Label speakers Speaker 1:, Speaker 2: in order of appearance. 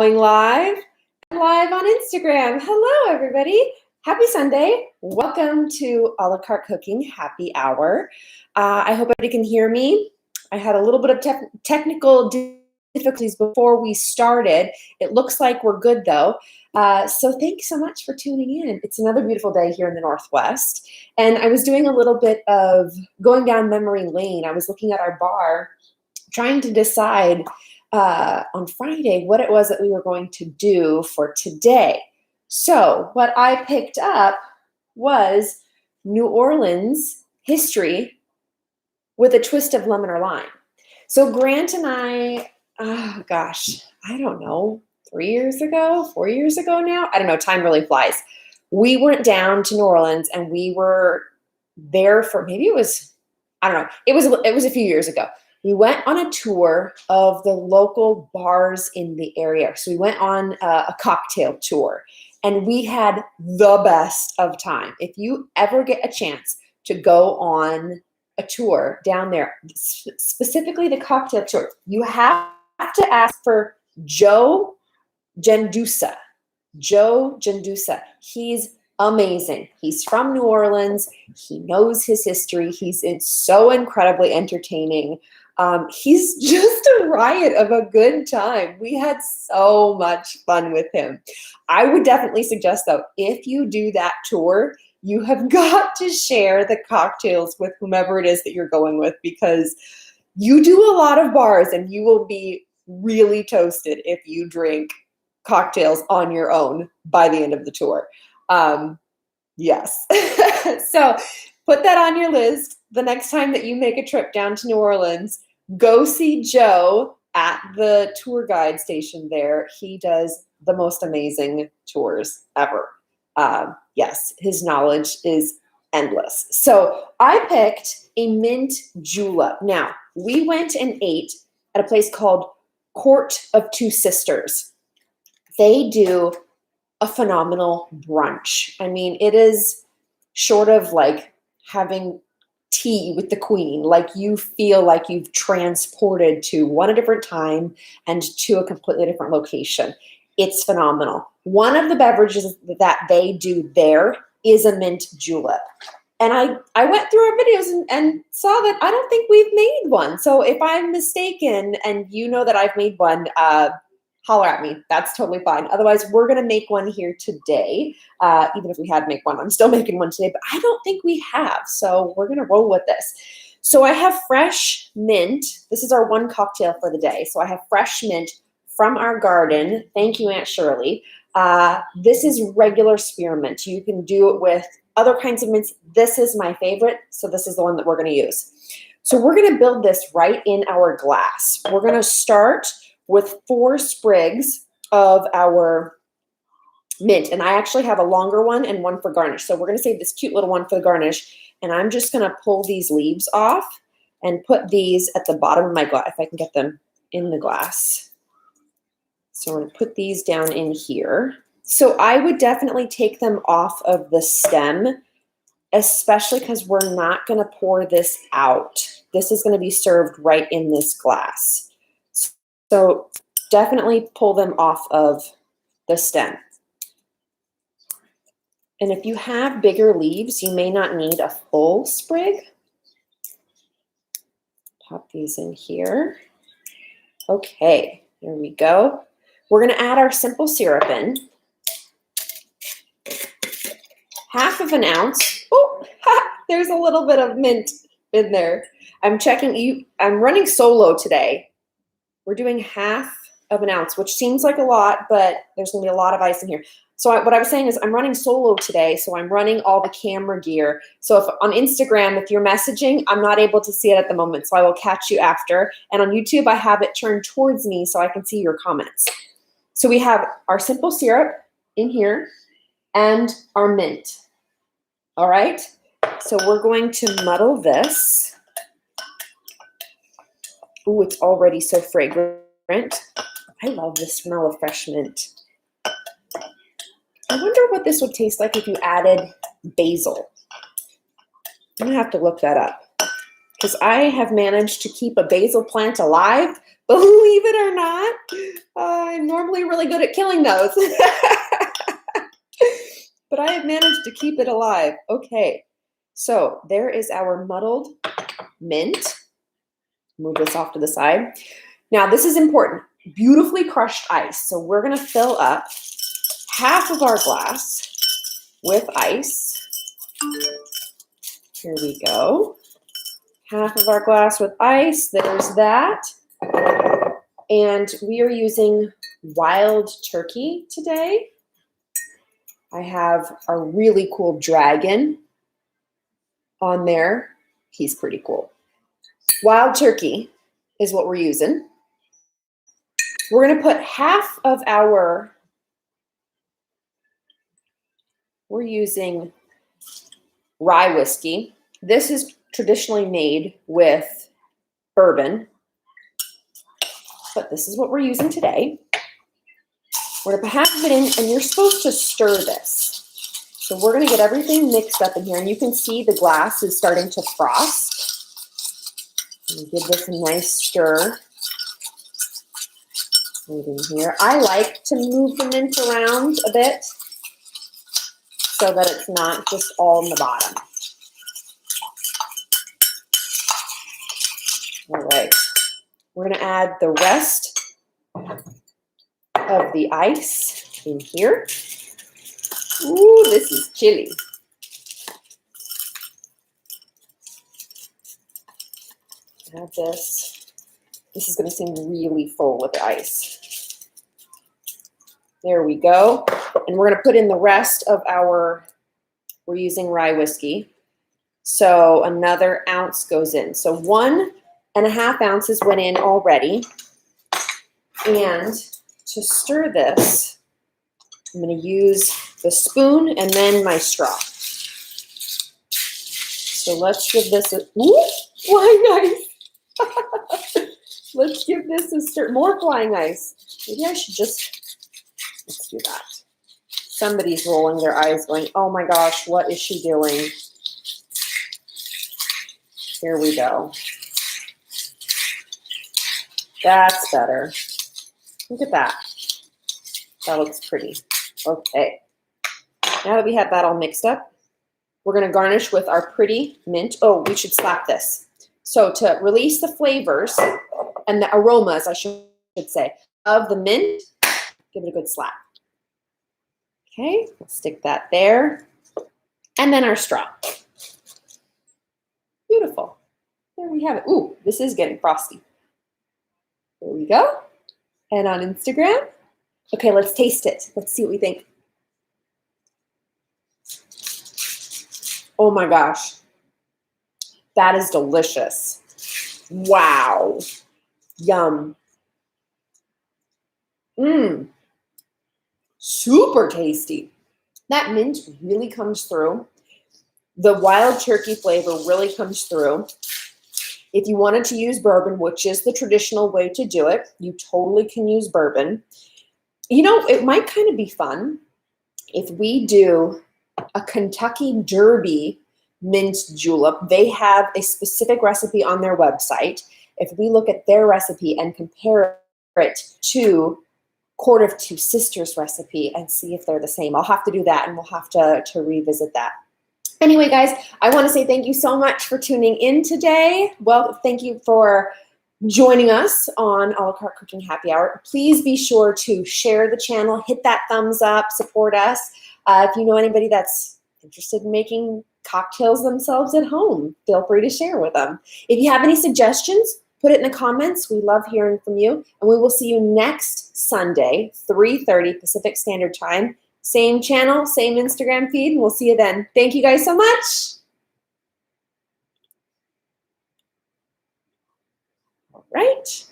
Speaker 1: Going live on Instagram. Hello, everybody. Happy Sunday. Welcome to a la Carte Cooking Happy Hour. I hope everybody can hear me. I had a little bit of technical difficulties before we started. It looks like we're good, though. So thank you so much for tuning in. It's another beautiful day here in the Northwest. And I was doing a little bit of going down memory lane. I was looking at our bar, trying to decide on Friday what it was that we were going to do for today. So what I picked up was New Orleans history with a twist of lemon or lime. So Grant and I, I don't know, 4 years ago now? I don't know, time really flies. We went down to New Orleans and we were there for it was a few years ago. We went on a tour of the local bars in the area. So we went on a cocktail tour and we had the best of time. If you ever get a chance to go on a tour down there, specifically the cocktail tour, you have to ask for Joe Gendusa. He's amazing. He's from New Orleans. He knows his history. He's so incredibly entertaining. He's just a riot of a good time. We had so much fun with him. I would definitely suggest, though, if you do that tour, you have got to share the cocktails with whomever it is that you're going with, because you do a lot of bars and you will be really toasted if you drink cocktails on your own by the end of the tour. Yes. So put that on your list. The next time that you make a trip down to New Orleans, go see Joe at the tour guide station there. He does the most amazing tours ever. Yes, his knowledge is endless. So I picked a Mint Julep. Now, we went and ate at a place called Court of Two Sisters. They do a phenomenal brunch. I mean, it is short of like having tea with the queen. Like, you feel like you've transported to a different time and to a completely different location. It's phenomenal. One of the beverages that they do there is a mint julep. And I went through our videos and saw that I don't think we've made one. So if I'm mistaken and you know that I've made one, holler at me. That's totally fine. Otherwise, we're going to make one here today. Even if we had make one, I'm still making one today, but I don't think we have. So we're going to roll with this. So I have fresh mint. This is our one cocktail for the day. So I have fresh mint from our garden. Thank you, Aunt Shirley. This is regular spearmint. You can do it with other kinds of mints. This is my favorite. So this is the one that we're going to use. So we're going to build this right in our glass. We're going to start with 4 sprigs of our mint. And I actually have a longer one and one for garnish. So we're going to save this cute little one for the garnish. And I'm just going to pull these leaves off and put these at the bottom of my glass, if I can get them in the glass. So I'm going to put these down in here. So I would definitely take them off of the stem, especially because we're not going to pour this out. This is going to be served right in this glass. So definitely pull them off of the stem. And if you have bigger leaves, you may not need a full sprig. Pop these in here. Okay, there we go. We're going to add our simple syrup in. 1/2 ounce. Oh, there's a little bit of mint in there. I'm running solo today. We're doing 1/2 ounce, which seems like a lot, but there's going to be a lot of ice in here. So what I was saying is I'm running solo today, so I'm running all the camera gear. So if on Instagram, if you're messaging, I'm not able to see it at the moment, so I will catch you after. And on YouTube, I have it turned towards me so I can see your comments. So we have our simple syrup in here and our mint. All right? So we're going to muddle this. Ooh, it's already so fragrant. I love the smell of fresh mint. I wonder what this would taste like if you added basil. I'm going to have to look that up, because I have managed to keep a basil plant alive, Believe it or not, I'm normally really good at killing those. But I have managed to keep it alive. Okay, so there is our muddled mint. Move this off to the side. Now, this is important. Beautifully crushed ice. So we're going to fill up half of our glass with ice. Here we go. Half of our glass with ice. There's that. And we are using wild turkey today. I have a really cool dragon on there. He's pretty cool. Wild turkey is what we're using. We're going to put half of our, we're using rye whiskey. This is traditionally made with bourbon, but this is what we're using today. We're going to put half of it in, and you're supposed to stir this. So we're going to get everything mixed up in here, and you can see the glass is starting to frost. Give this a nice stir. Move in here. I like to move the mint around a bit so that it's not just all in the bottom. All right. We're going to add the rest of the ice in here. Ooh, this is chilly. Add this. This is going to seem really full with the ice. There we go. And we're going to put in the rest of our, we're using rye whiskey. So another ounce goes in. So 1.5 ounces went in already. And to stir this, I'm going to use the spoon and then my straw. So let's give this a, ooh, flying ice. Let's give this a stir. More flying ice. Maybe I should just, let's do that. Somebody's rolling their eyes going, oh my gosh, what is she doing? Here we go. That's better. Look at that. That looks pretty. Okay. Now that we have that all mixed up, we're going to garnish with our pretty mint. Oh, we should slap this. So to release the flavors and the aromas, I should say, of the mint, give it a good slap. Okay, we'll stick that there. And then our straw. Beautiful. There we have it. Ooh, this is getting frosty. There we go. And on Instagram. Okay, let's taste it. Let's see what we think. Oh my gosh. That is delicious. Wow. Yum. Mmm. Super tasty. That mint really comes through. The wild turkey flavor really comes through. If you wanted to use bourbon, which is the traditional way to do it, you totally can use bourbon. You know, it might kind of be fun if we do a Kentucky Derby mint julep. They have a specific recipe on their website. If we look at their recipe and compare it to Court of Two Sisters recipe and see if they're the same, I'll have to do that, and we'll have to revisit that. Anyway, guys, I want to say thank you so much for tuning in today. Well, thank you for joining us on A La Carte Cooking Happy Hour. Please be sure to share the channel, hit that thumbs up, support us. If you know anybody that's interested in making cocktails themselves at home, feel free to share with them. If you have any suggestions, put it in the comments. We love hearing from you. And we will see you next Sunday, 3:30 Pacific Standard Time. Same channel, same Instagram feed, and we'll see you then. Thank you guys so much. All right.